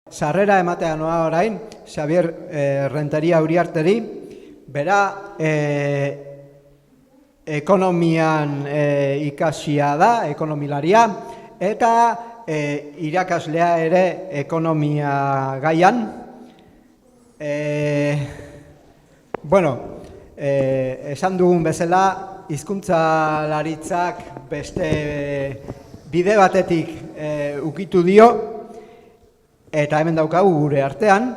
Sarrera ematea noa orain, Xabier Renteria Uriarteri, bera ekonomian ikasia da, ekonomilaria, eta irakaslea ere ekonomia gaian. Esan dugun bezala, hizkuntzalaritzak beste bide batetik ukitu dio, eta hemen daukagu gure artean.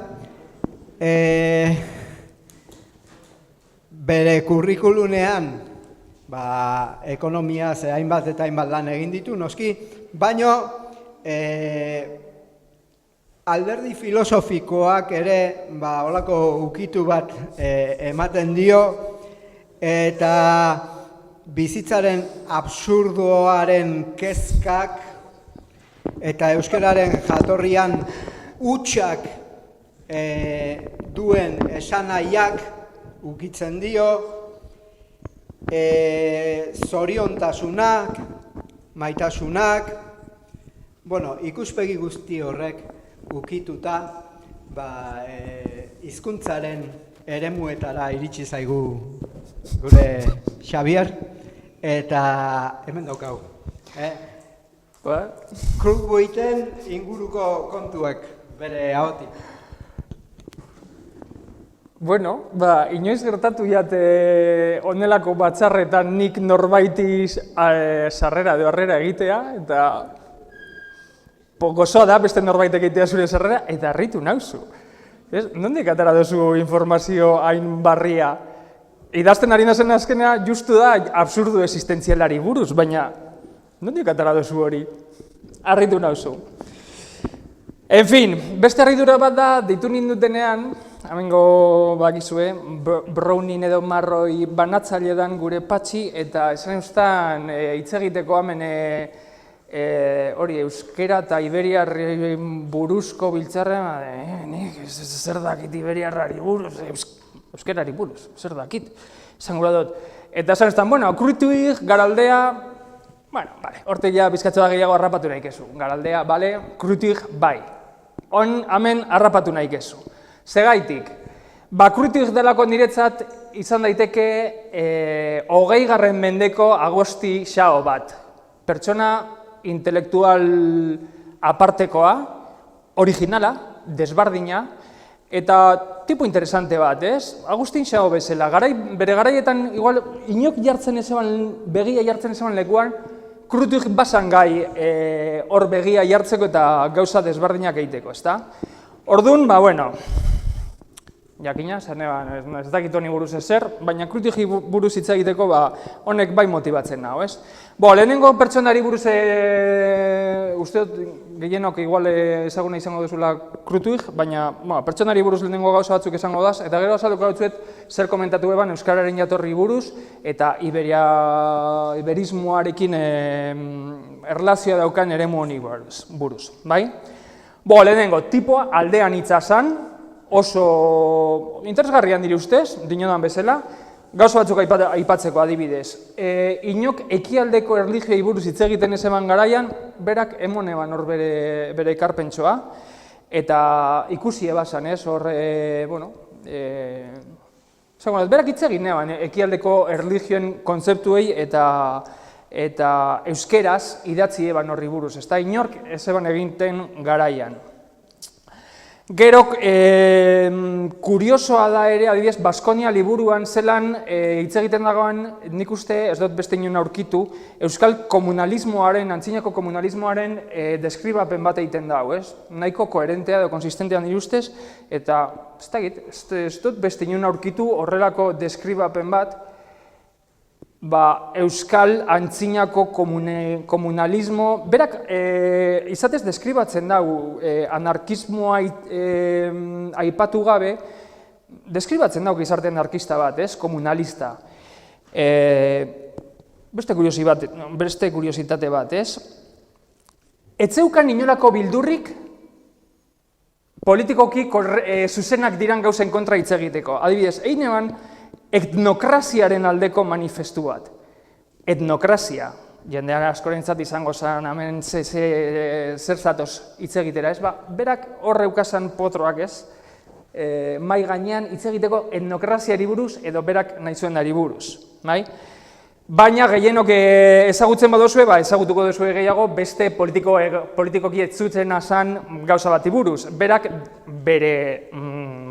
Bere kurrikulunean ekonomia hainbat eta hainbat lan egin ditu, noski, baino alderdi filosofikoak ere holako ukitu bat ematen dio, eta bizitzaren absurdoaren kezkak eta euskararen jatorrian hutsak duen esanahiak ukitzen dio, zoriontasunak, maitasunak, ikuspegi guzti horrek ukituta hizkuntzaren eremuetara iritsi zaigu gure Xabier, eta hemen daukagu. Krugboiten inguruko kontuek bere ahotik. Bueno, inoiz gertatu jate onelako batzarretan nik norbaitiz sarrera edo harrera egitea, eta gozoa da beste norbait egitea zure sarrera, eta harritu nauzu. Nondik atera duzu informazio hain barria? Idazten ari nazen azkenea justu da absurdu existentzialari buruz, baina nondik atera duzu hori? Harritu nauzu. En fin, beste harridura bat da, deitu nindutenean, hemengo bakizue, Browning edo Marroi banatzaile dan gure Patxi, eta esan eustan hitz egiteko hemen hori euskera eta iberiarri buruzko biltzarra, nik zer dakit iberiarrari buruz, euskerari buruz, zer dakit, esan gura dut. Eta esan eustan, Kruituig, Garaldea, horte ja bizkatze da gehiago harrapatu nahi kezu. Garaldea, bale, Kruituig, bai. Hemen harrapatu nahi kezu. Segaitik, Kruituig delako niretzat izan daiteke 20. mendeko Agosti xao bat. Pertsona intelektual apartekoa, originala, desbardina, eta tipo interesante bat, ez? Agustin xao bezala, bere garaietan igual inok jartzen ezeban, begia jartzen ezeban lekuan, Kruituig basan gai hor begia jartzeko eta gauza desbardinak egiteko, ezta? Orduan, jakina, ez dakit honi buruz ezer, baina Kruituigi buruz hitz egiteko honek bai motibatzen nago, ez? Lehenengo pertsonari buruz uste dut gehienok igual ezaguna izango duzula Kruituig, baina pertsonari buruz lehenengo gauza batzuk esango daz, eta gero azalduko gautzuet zer komentatu eban euskararen jatorri buruz eta iberismoarekin erlazioa daukan eremu honi buruz, bai? Lehenengo, tipoa aldean hitza zan, oso interesgarrian diri ustez, dinodan bezala, gauza batzuk aipatzeko adibidez. Inok ekialdeko erlijioi buruz hitz egiten ez eman garaian, berak emon eban hor bere ekarpentsoa, eta ikusi ebasan ez, hor, berak hitz egin eban ekialdeko erlijioen kontzeptuei eta euskeraz idatzi eban horri buruz, ez da inork ez eban eginten garaian. Gero, kuriosoa da ere, adibidez, Baskonia liburuan zelan hitz egiten dagoen, nik uste, ez dut beste inon aurkitu, euskal komunalismoaren, antzinako komunalismoaren deskribapen bat egiten dago, ez? Nahiko koherentea edo konsistentea nire ustez, eta ez dut beste inon aurkitu horrelako deskribapen bat, euskal antzinako komunalismo, berak izatez deskribatzen dago anarkismoa aipatu gabe, deskribatzen dago gizarte anarkista bat, ez, komunalista. Beste kuriositate bat, ez? Etzeukan inolako bildurrik politikoki zuzenak diran gauzen kontra hitz egiteko. Adibidez, egin eban etnokraziaren aldeko manifestu bat. Etnokrazia. jendean askorentzat izango zen hemen zer zatoz hitz egitera, ez? Berak hor eukasan potroak, ez? Mai gainean hitz egiteko etnokraziari buruz edo berak nahi zuenari buruz, bai? Baina gehienok ezagutzen badozue, ezagutuko duzue gehiago beste politikoki ez zutzena zen gauza bati buruz. Berak bere,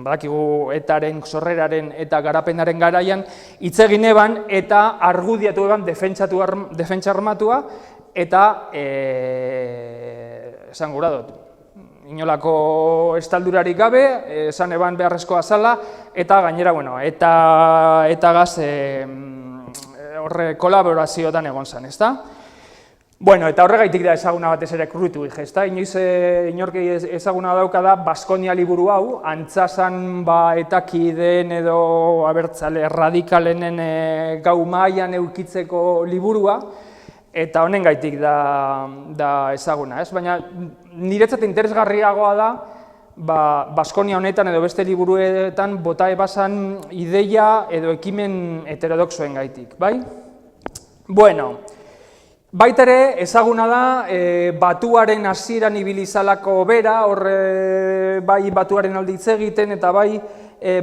badakigu etaren, sorreraren eta garapenaren garaian hitz egin eban eta argudiatu eban defentsa armatua eta esan gura dut. Inolako estaldurarik gabe, esan eban beharrezkoa zala eta gainera, bueno, eta gaz horre kolaborazioetan egon zen, ezta? Bueno, eta horregaitik da ezaguna batez ere Kruitwig, ezta? Inoiz inorki ezaguna dauka da Baskonia liburu hau, antzazan etakideen edo abertzale radikalenen gau mailan eukitzeko liburua, eta honengaitik da ezaguna, ez? Baina niretzat interesgarriagoa da Baskonia honetan edo beste liburuetan bota ebasan ideia edo ekimen heterodoxoen gaitik, bai? Bueno, baita ere ezaguna da batuaren hasieran ibili zalako bera, horre bai batuaren alde hitz egiten eta bai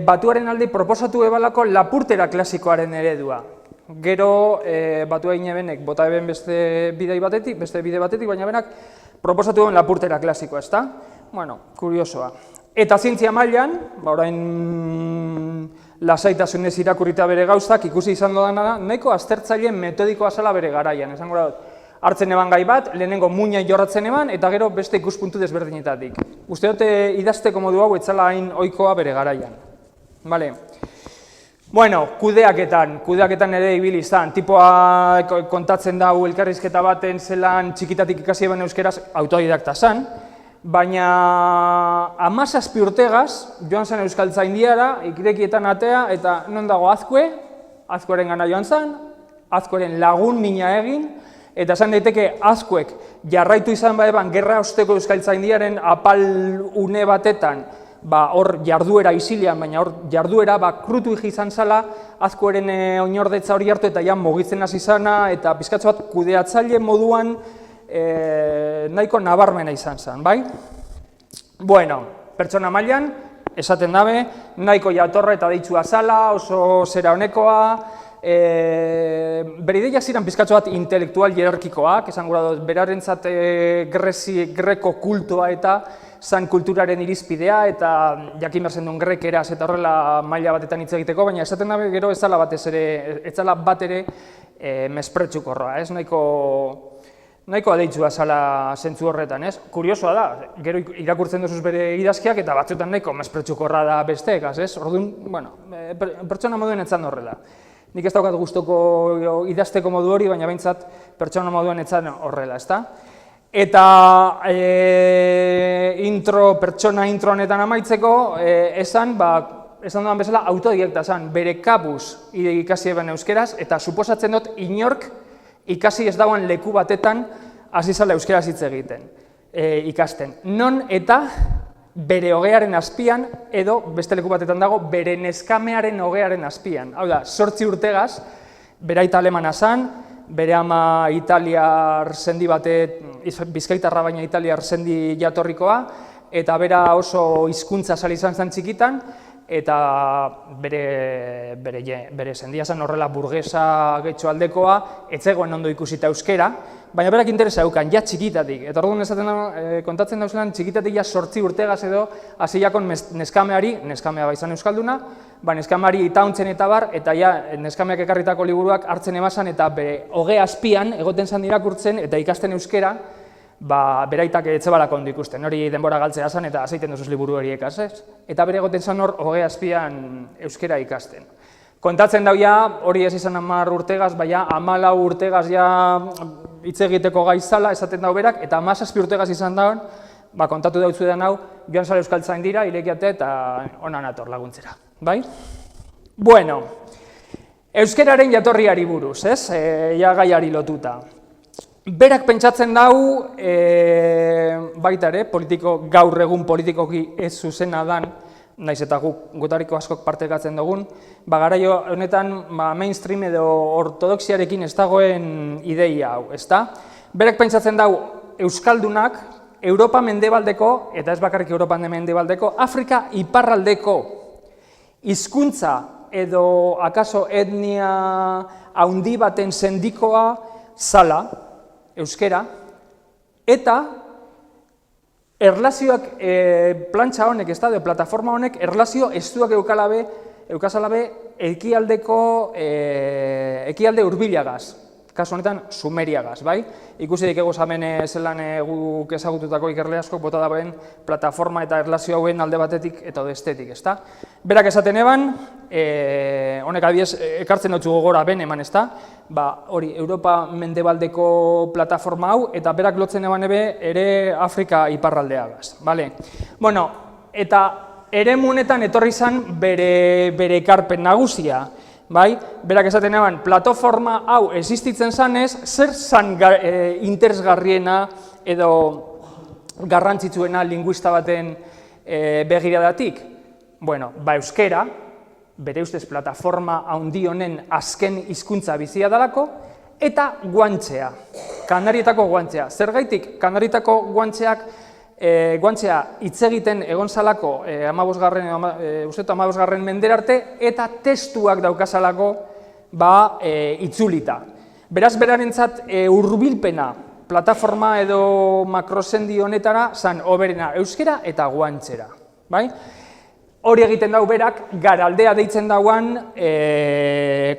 batuaren alde proposatu ebalako lapurtera klasikoaren eredua. Gero batua inebenek bota eben beste bide batetik, baina benak proposatu eben lapurtera klasikoa, ezta? Bueno, kuriosoa. Eta zientzia mailan, orain lasaitasunez irakurrita bere gauzak, ikusi izan dudana da, nahiko aztertzaileen metodikoa zela bere garaian. Esango dut, hartzen eban gai bat, lehenengo muina jorratzen eban, eta gero beste ikuspuntu desberdinetatik. Uste dute idazteko modu hau etzala hain ohikoa bere garaian. Vale. Bueno, kudeaketan ere ibili izan, tipoa kontatzen dau elkarrizketa baten zelan txikitatik ikasi eban euskeraz autodidakta zan, baina 17 urtegaz joan zen Euskaltzaindiara, irekietan atea, eta non dago Azkue, Azkueren gana joan zen, Azkueren lagun mina egin, eta esan daiteke Azkuek jarraitu izan baeban gerra osteko Euskaltzaindiaren apal une batetan, hor jarduera isilean, baina hor jarduera Kruitwig izan zala, Azkueren oinordetza hori hartu eta ja mugitzen hasi izana, eta pizkatxo bat kudeatzaile moduan nahiko nabarmena izan zen, bai? Bueno, pertsona mailan, esaten dabe, nahiko jatorra eta deitsua zala, oso zera honekoa, bere ideia ziren pizkatxo bat intelektual hierarkikoak, esan gura dut, berarentzat greko kultoa eta zan kulturaren irizpidea, eta jakin behar zen duen grekeraz eta horrela maila batetan hitz egiteko, baina esaten dabe gero ez zala bat ere mespretsukorroa, ez? Nahiko adeitsua zala zentzu horretan, ez? Kuriosoa da, gero irakurtzen duzuz bere idazkiak eta batzuetan nahiko mespretsukorra da besteekaz, ez? Orduan, bueno, pertsona moduen etzan horrela. Nik ez daukat gustoko idazteko modu hori, baina behintzat pertsona moduen etzan horrela, ezta? Eta pertsona intro honetan amaitzeko, esan dudan bezala autodidakta zen, bere kabuz ikasi eben euskeraz, eta suposatzen dut inork ikasi ez dagoen leku batetan hasi zala euskeraz hitz egiten, ikasten. Non eta bere hogearen azpian, edo beste leku batetan dago, bere neskamearen hogearen azpian. Hau da, 8 urtegaz, bere aita alemana zan, bere ama italiar sendi batet, bizkaitarra baina italiar sendi jatorrikoa, eta bera oso hizkuntza sali izan zen txikitan, eta bere sendia zen horrela burgesa getxo aldekoa, etzegoen ondo ikusita euskera, baina berak interesa eukan, ja txikitatik. Eta orduan kontatzen dauzelan, txikitatik ja 8 urtegaz edo hasi jakon neskameari, neskamea baizan euskalduna, neskameari itauntzen eta bar, eta ja neskameak ekarritako liburuak hartzen emazan, eta bere hoge azpian egoten zan irakurtzen eta ikasten euskera, beraitak etzebalako ondo ikusten, hori denbora galtzea zan eta azeiten duzuz liburu horiek, ez? Eta bere egoten zan hor hoge azpian euskera ikasten. Kontatzen dau ja, hori ez izan 10 urtegaz, baina 14 urtegaz ja hitz egiteko gai zala, esaten dau berak, eta 17 urtegaz izan daun, kontatu dautzu edan hau, joan zara Euskaltzaindira, irekiate eta onan ator laguntzera, bai? Bueno, euskeraren jatorriari buruz, ez? Ja gaiari lotuta. Berak pentsatzen dau, baita ere, gaur egun politikoki ez zuzena dan, naiz eta gutariko askok partekatzen dugun, garaio honetan mainstream edo ortodoxiarekin ez dagoen ideia hau, ezta? Berak pentsatzen dau euskaldunak Europa mendebaldeko, eta ez bakarrik Europa mendebaldeko, Afrika iparraldeko hizkuntza edo akaso etnia haundi baten sendikoa zala, euskera, eta erlazioak plantxa honek, ez da, plataforma honek, erlazio estuak eukazalabe ekialde hurbilagaz, kasu honetan Sumeriagaz, bai? Ikusi dikegu hemen zelan guk ezagututako ikerle askok bota dagoen plataforma eta erlazio hauen alde batetik eta bestetik, ezta? Berak esaten eban, honek adiez ekartzen dutzu gogora ben eman, ezta? Hori, Europa mendebaldeko plataforma hau, eta berak lotzen eban ere Afrika iparraldeagaz, bale? Bueno, eta eremunetan etorri zan bere ekarpen nagusia, bai? Berak esaten eban, plataforma hau existitzen zanez, zer zan interesgarriena edo garrantzitsuena linguista baten begiradatik? Bueno, euskera, bere ustez plataforma handi honen azken hizkuntza bizia dalako, eta guantzea, Kanarietako guantzea. Zergaitik, Kanarietako guantzea hitz egiten egon zalako 15. menderarte eta testuak daukazalako itzulita. Beraz, berarentzat hurbilpena plataforma edo makrosendi honetara zan oberena euskera eta guantzera. Hori egiten dau berak garaldea deitzen dauan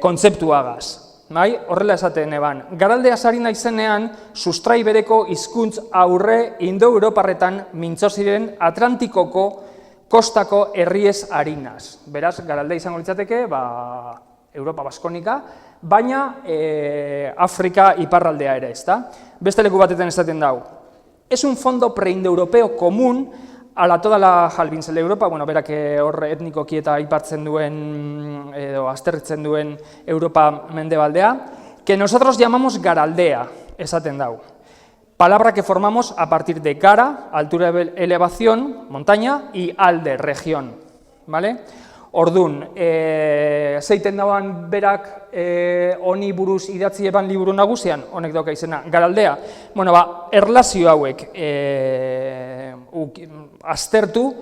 kontzeptuagaz. Horrela esaten eban, garaldea sari naizenean sustrai bereko hizkuntz aurre Indo-Europarretan mintzo ziren Atlantikoko kostako herriez harinaz. Beraz, garaldea izango litzateke, Europa baskonika, baina Afrika iparraldea ere, ezta? Beste leku batetan esaten dau. Es un fondo preindoeuropeo común ala toda la jalbintzela Europa, berak hor etnikoki eta aipatzen duen, edo aztertzen duen Europa mendebaldea, que nosotros llamamos garaldea, esaten dau. Palabra que formamos a partir de gara, altura de elevación, montaña, y alde, región. Ordun, zeiten dauan berak honi buruz idatzi eban liburu nagusian, honek dauka izena, garaldea. Erlazio hauek aztertu,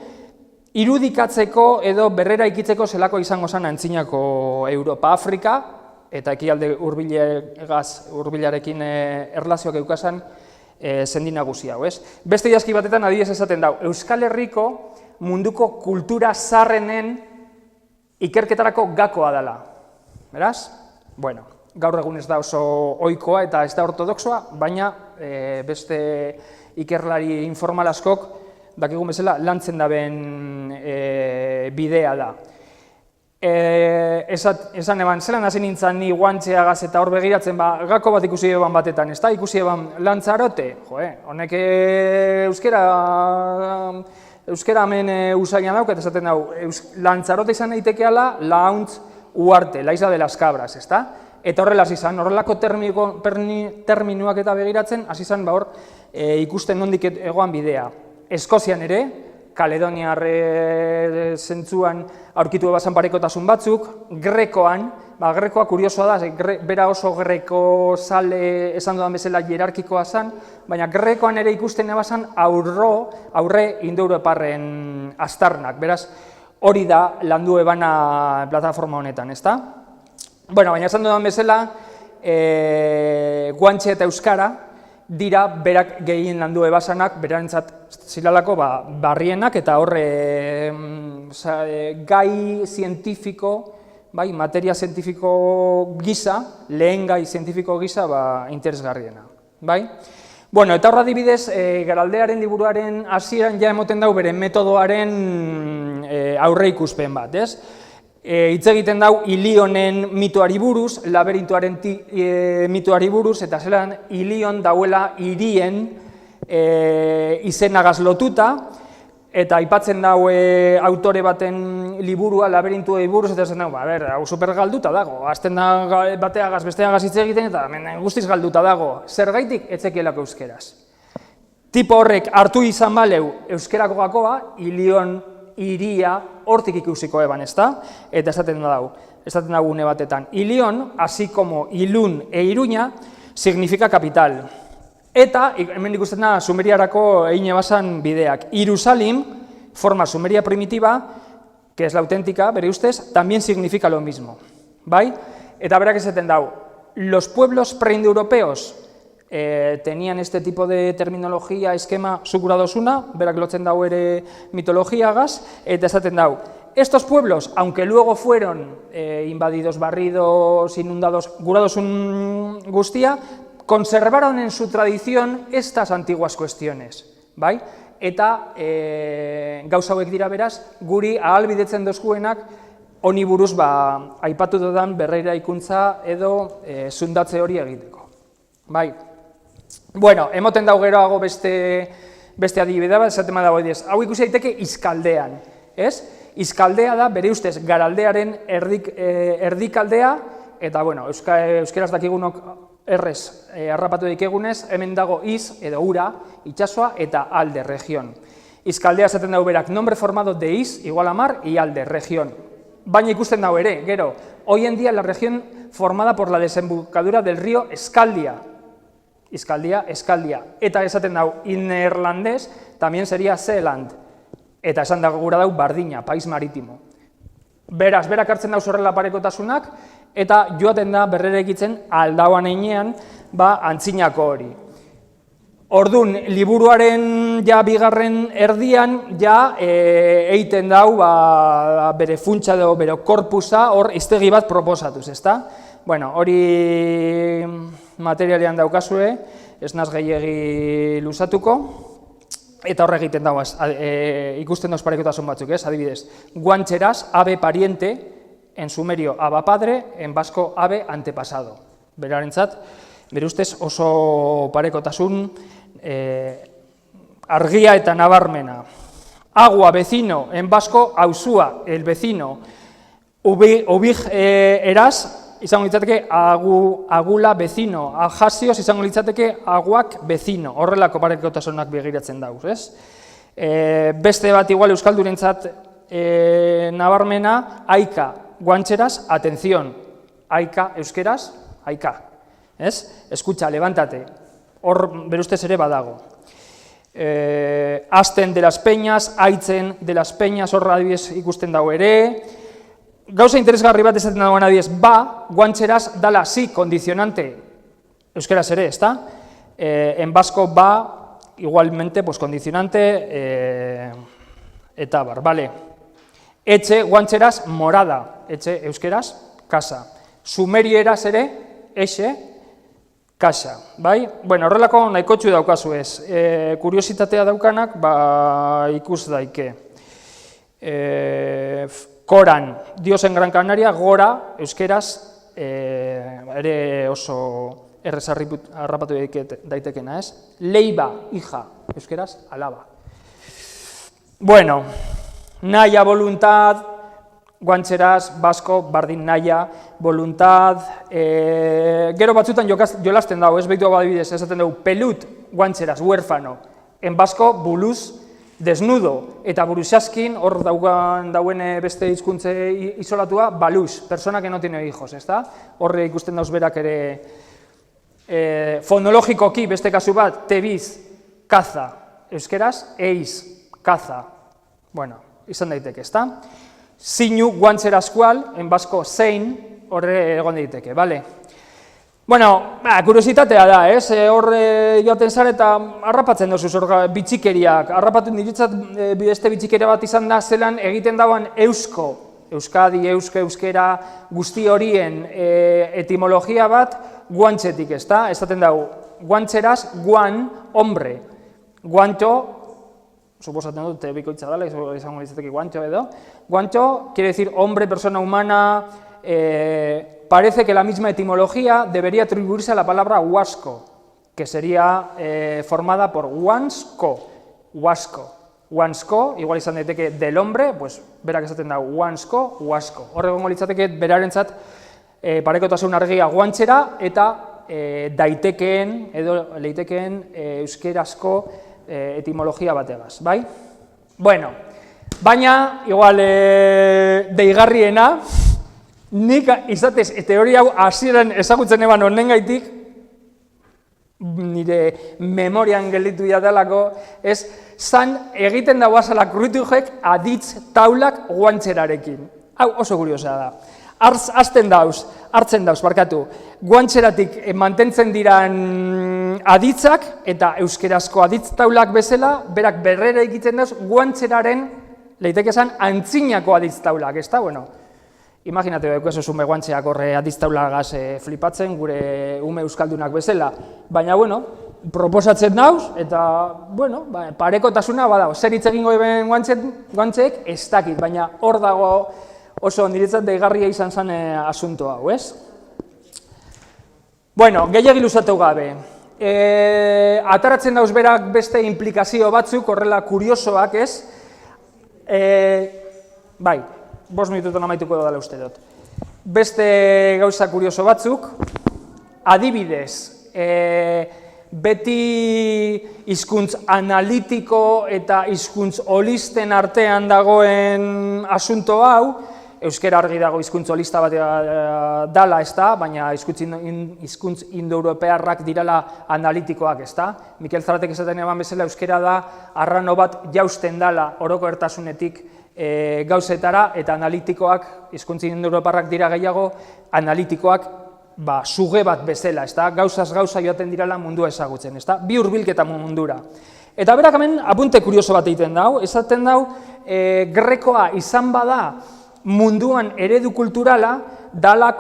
irudikatzeko edo berrera ikitzeko zelako izango zen antzinako Europa, Afrika, eta ekialde hurbilarekin erlazioak eukazan sendi nagusi hau, ez? Beste idazki batetan adibidez esaten dau, Euskal Herriko munduko kultura zaharrenen ikerketarako gakoa dela. Beraz? Gaur egun ez da oso ohikoa eta ez da ortodoxoa, baina beste ikerlari informal askok dakigun bezala lantzen daben bidea da. Esan eban, zelan hasi nintzen ni guantzeagaz eta hor begiratzen, gako bat ikusi eban batetan, ez da? Ikusi eban Lantzarote, honek euskera hemen usaina dauk, eta esaten dau, Lantzarote izan daitekeala Launtz Uarte, la isla de las cabras, ez da? Eta horrela hasi izan, horrelako terminuak eta begiratzen, hasi izan hor ikusten nondik egoan bidea. Eskozian ere, Kaledoniarre zentzuan aurkitu ebazan parekotasun batzuk, Grekoan, Grekoa kuriosoa da, bera oso greko zale esan dudan bezala hierarkikoa zen, baina Grekoan ere ikusten ebazan aurre Indo-Europarren aztarnak, beraz hori da landu ebana plataforma honetan, ezta? Baina esan dudan bezala, guantxe eta euskara dira berak gehien landu ebasanak, berarentzat zilalako barrienak eta horre gai zientifiko, materia zientifiko gisa, lehen gai zientifiko gisa interesgarriena. Eta horra adibidez, garaldearen liburuaren hasieran ja emoten dau bere metodoaren aurre ikuspen bat, ez? Hitz egiten dau Ilionen mitoari buruz, laberintoaren mitoari buruz, eta zelan Ilion dauela hirien izenagaz lotuta, eta aipatzen dau autore baten liburua laberintuei buruz, eta zen dau, hau super galduta dago, azten da bateagaz besteagaz hitz egiten, eta guztiz galduta dago, zergaitik etzekielako euskeraz. Tipo horrek hartu izan baleu euskerako gakoa, Ilion iria, hortik ikusiko eban, ezta? Eta esaten dago une batetan. Ilion, así como Ilun e Iruña, significa capital. Eta, hemen ikusten da, sumeriarako egin ebasan bideak. Irusalim, forma sumeria primitiva, que es la auténtica, bere ustez, también significa lo mismo. Bai? Eta berak esaten dago, los pueblos preindoeuropeos tenían este tipo de terminología, esquema, zukuradosuna, berak lotzen dago ere mitologiagaz, eta esaten dago, estos pueblos, aunque luego fueron invadidos, barridos, inundados, guradosun guztia, conservaron en su tradición estas antiguas cuestiones, bai? Eta gauza hauek dira beraz, guri ahalbidetzen dozkuenak, honi buruz aipatu dudan berreraikuntza edo zundatze hori egiteko. Bai. Bueno, emoten dago geroago beste adibidea bat, esaten dago edez. Hau ikusi daiteke Izkaldean, ez? Izkaldea da, bere ustez, Garaldearen erdikaldea, eta, bueno, euskeraz dakigunok errez harrapatu dikegunez, hemen dago iz, edo ura, itxasoa, eta alde, región. Izkaldea esaten dago berak, nombre formado de iz, igual a mar, y alde, región. Baina ikusten dago ere, gero, hoy en día la región formada por la desembocadura del río Eskaldia. Izkaldia, Eskaldia. Eta esaten dago, in neerlandés, también sería Zeeland. Eta esan dago gura dago Bardina, país marítimo. Beraz, berak hartzen dago horrela parekotasunak, eta joaten da berrerekitzen aldauan einean, antzinako hori. Ordun, liburuaren bigarren erdian, eiten dau bere funtsa edo bere korpusa hor iztegi bat proposatuz, ezta? Bueno, hori materialean daukazue, ez naz gehiegi luzatuko, eta horre egiten dago, ikusten dauz parekotasun batzuk, ez? Adibidez, guantxeraz, ave pariente, en sumerio aba padre, en vasco ave antepasado. Berarentzat, bere ustez oso parekotasun argia eta nabarmena. Agua, vecino, en vasco, auzua, el vecino. Ubig eraz, izango litzateke agula vecino. Ajasios izango litzateke aguak vecino. Horrelako parekotasunak begiratzen dauz, ez? Beste bat igual euskaldurentzat nabarmena, aika, guantxeraz, atención. Aika, euskeraz, aika. Ez? Escucha, levántate. Hor berustez ere badago. Asten de las peñas, aitzen de las peñas, hor adibidez ikusten dago ere. Gauza interesgarri bat esaten dagoen adibidez, guantxeraz dala si condicionante, euskeraz ere, ezta? En vasco igualmente, pues condicionante, eta bar, vale. Etxe, guantxeraz, morada, etxe, euskeraz, casa. Sumerieraz ere, exe, kasa, bai? Bueno, horrelako nahikotxu daukazu ez. Kuriositatea daukanak, ikus daike. Koran, Dios en Gran Canaria, gora, euskeraz, ere oso errez harrapatu daitekena, ez? Leiba, hija, euskeraz, alaba. Bueno, naia, voluntad, guantxeraz, basko, bardin naia, voluntad, gero batzutan jolasten dago, ez behitu adibidez, esaten dugu, pelut, guantxeraz, huérfano, en basko, buluz, desnudo, eta buruzaskin, hor dauen beste hizkuntze isolatua, baluz, persona que no tiene hijos, ezta? Horre ikusten dauz berak ere, fonologikoki, beste kasu bat, tebiz, kaza, euskeraz, eiz, kaza, bueno, izan daiteke, ezta? Zinu, guantxerazkual, en basko, zein, horre egon daiteke, bale? Bueno, kuriositatea da, ez? Horre joaten zara eta harrapatzen dozuz, bitxikeriak. Harrapatzen diritzat, beste bitxikeria bat izan da, zelan egiten dauan eusko, euskadi, euskera, guzti horien etimologia bat, guantxetik, ezta? Esaten dago, guantxeraz, guan, hombre. Guantxo, suposatzen dut, bikoitza dela, izango litzateke guantxo edo. Guantxo quiere decir hombre, persona humana. Parece que la misma etimología debería atribuirse a la palabra huasco, que sería formada por huansko, huasco. Huansko, igual izan daiteke del hombre, pues berak esaten da huansko, huasco. Horregongo litzateke berarentzat parekotasun argia guantxera eta daitekeen edo leitekeen euskerazko etimologia bategaz, bai? Bueno, Baina, igual, deigarriena, nik izatez, teoria hau hasieran ezagutzen eban honengaitik, nire memorian gelditu jadalako, zan egiten dagoazala krutujek aditz taulak guantzerarekin. Hau oso kuriosa da. Hartzen dauz, guantzeratik mantentzen diran aditzak eta euskerazko aditz taulak bezala, berak berrera egiten dauz guantzeraren, leiteke esan, antzinako aditz taulak, ez da? Bueno, imaginate beheko ez osume guantzeak horre aditz taulagaz flipatzen, gure ume euskaldunak bezala. Baina, bueno, proposatzen dauz, eta, bueno, parekotasuna badao. Zer hitz egingo eben guantzeek, ez dakit, baina hor dago oso niretzat deigarria izan zen asunto hau, ez? Bueno, gehiagi luzatu gabe. Ataratzen dauz berak beste implikazio batzuk, horrela kuriosoak, ez? Bai, 5 minututan amaituko dela uste dut. Beste gauza kurioso batzuk, adibidez, beti hizkuntz analitiko eta hizkuntz holisten artean dagoen asunto hau, euskera argi dago hizkuntz holista bat dala, ez da, baina hizkuntz indoeuropearrak dirala analitikoak, ez da. Mikel Zaratek esaten eban bezala euskera da arrano bat jausten dala orokortasunetik gauzetara, eta analitikoak, hizkuntz indoeuropearrak dira gehiago, analitikoak suge bat bezala, ez da, gauzaz gauza joaten dirala mundua ezagutzen, ez da, bi hurbilketa mundura. Eta berak hemen apunte kurioso bat egiten dau, esaten dau, grekoa izan bada munduan eredu kulturala, dala,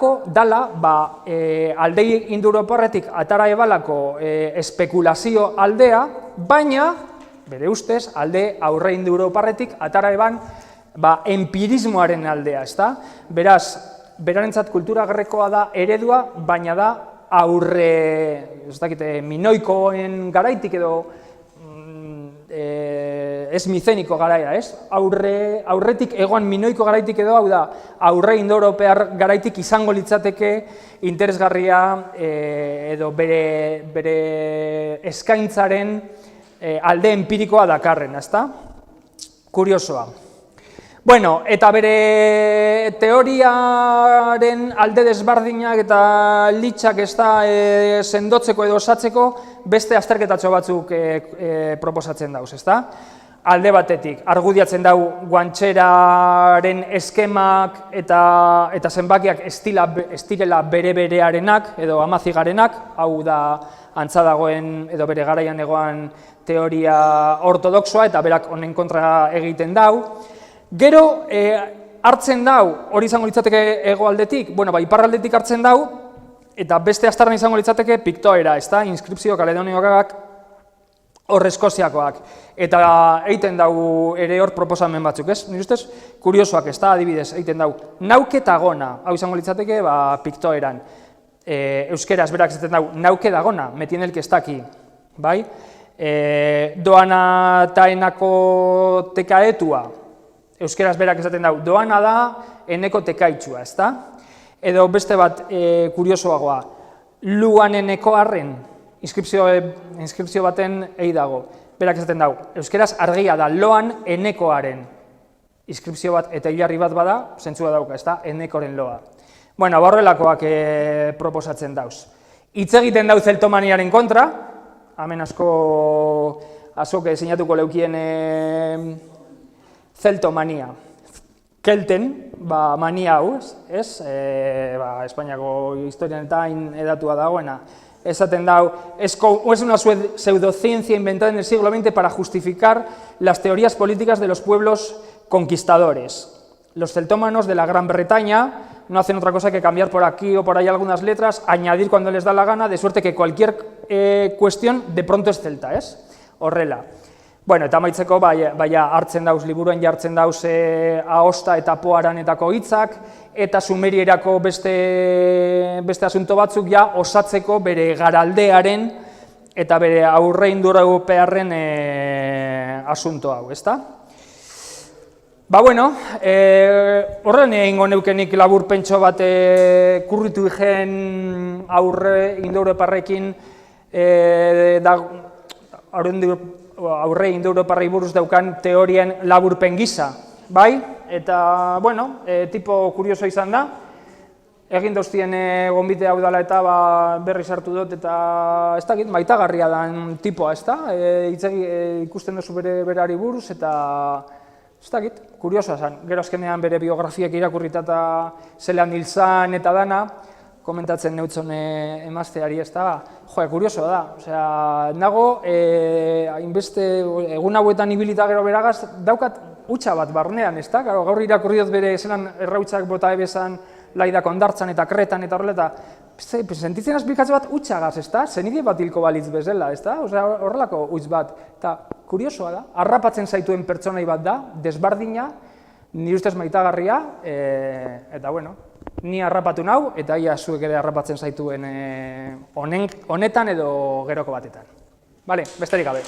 aldei indoeuroparretik atara ebalako espekulazio aldea, baina, bere ustez, alde aurre indoeuroparretik atara eban empirismoaren aldea, ez da? Beraz, berarentzat kultura grekoa da eredua, baina da aurre, ez dakite, minoikoen garaitik edo ez mizeniko garaia, ez? Aurretik egoan minoiko garaitik edo, hau da, aurre indoeuropear garaitik izango litzateke interesgarria edo bere eskaintzaren alde empirikoa dakarren, ez da? Kuriosoa. Bueno, eta bere teoriaren alde desbardinak eta litxak ez da sendotzeko edo osatzeko beste azterketatxo batzuk proposatzen dauz, ez da? Alde batetik, argudiatzen dau guantxeraren eskemak eta zenbakiak estirela bere-berearenak edo amazigarenak, hau da antza dagoen edo bere garaian egoan teoria ortodoxoa eta berak honen kontra egiten dau. Gero, hartzen dau, hori izango litzateke hegoaldetik, bueno, iparraldetik hartzen dau, eta beste aztarna izango litzateke piktoera, ez da, inskripzio kaledonioak hor Eskoziakoak, eta egiten dau ere hor proposamen batzuk, ez? Nire ustez, kuriosoak, ez da, adibidez, egiten dau, nauketagona, hau izango litzateke, piktoeran, euskeraz berak zaten dau, naukedagona, metien el que está aquí, bai? Doana taenako tekaetua, euskeraz berak esaten dau, doana da eneko tekaitxua, ez da? Edo beste bat kuriosoagoa, luan eneko arren, inskripzio baten egi dago, berak esaten dau, euskeraz argia da, loan enekoaren, inskripzio bat eta hilarri bat bada, zentzua dauka, ez da? Enekoren loa. Bueno, horrelakoak proposatzen dauz. Hitz egiten dau zeltomaniaren kontra, hemen azok sinatuko leukien zeltomania. Kelten, mania hau, ez? Espainiako historian eta edatua dagoena. Esaten dau, es una pseudociencia inventada en el siglo XX para justificar las teorías políticas de los pueblos conquistadores. Los celtómanos de la Gran Bretaña no hacen otra cosa que cambiar por aquí o por ahí algunas letras, añadir cuando les da la gana, de suerte que cualquier cuestión de pronto es celta, ez? Horrela. Bueno, eta amaitzeko, hartzen dauz, liburuen jartzen dauz ahosta eta poaranetako hitzak, eta sumerierako beste asunto batzuk ja osatzeko bere garaldearen eta bere aurre indoeuropearren asunto hau, ezta? Bueno, horren egingo neukenik laburpentxo bat kurritu igen aurre indoeuroparrekin aurre indoeuroparrei buruz daukan teorien laburpen gisa. bai, eta, bueno, tipo kurioso izan da. Egin dauztien gonbite hau dela eta berri sartu dut, eta ez dakit, maitagarria den tipoa, ez da? Ikusten duzu berari buruz, eta ez dakit, kuriosoa zen. Gero azkenean bere biografiak irakurrita eta zelan hil zan eta dana, komentatzen neutzon emazteari, ez da? Jo, kuriosoa da. Osea, nago, hainbeste egun hauetan ibilita gero beragaz, daukat hutsa bat barnean, ez da? Gaur irakurri dut bere zelan errautsak bota ebezan, Laida kondartzan eta kretan eta horrela, eta sentitzen azpikatze bat hutsagaz, ez da? Zenide bat hilko balitz bezala, ez da? Horrelako huts bat. Eta kuriosoa da, harrapatzen zaituen pertsonai bat da, desbardina, nire ustez maitagarria, eta bueno, ni harrapatu nau, eta ia zuek ere harrapatzen zaituen honetan edo geroko batetan. Bale, besterik gabe.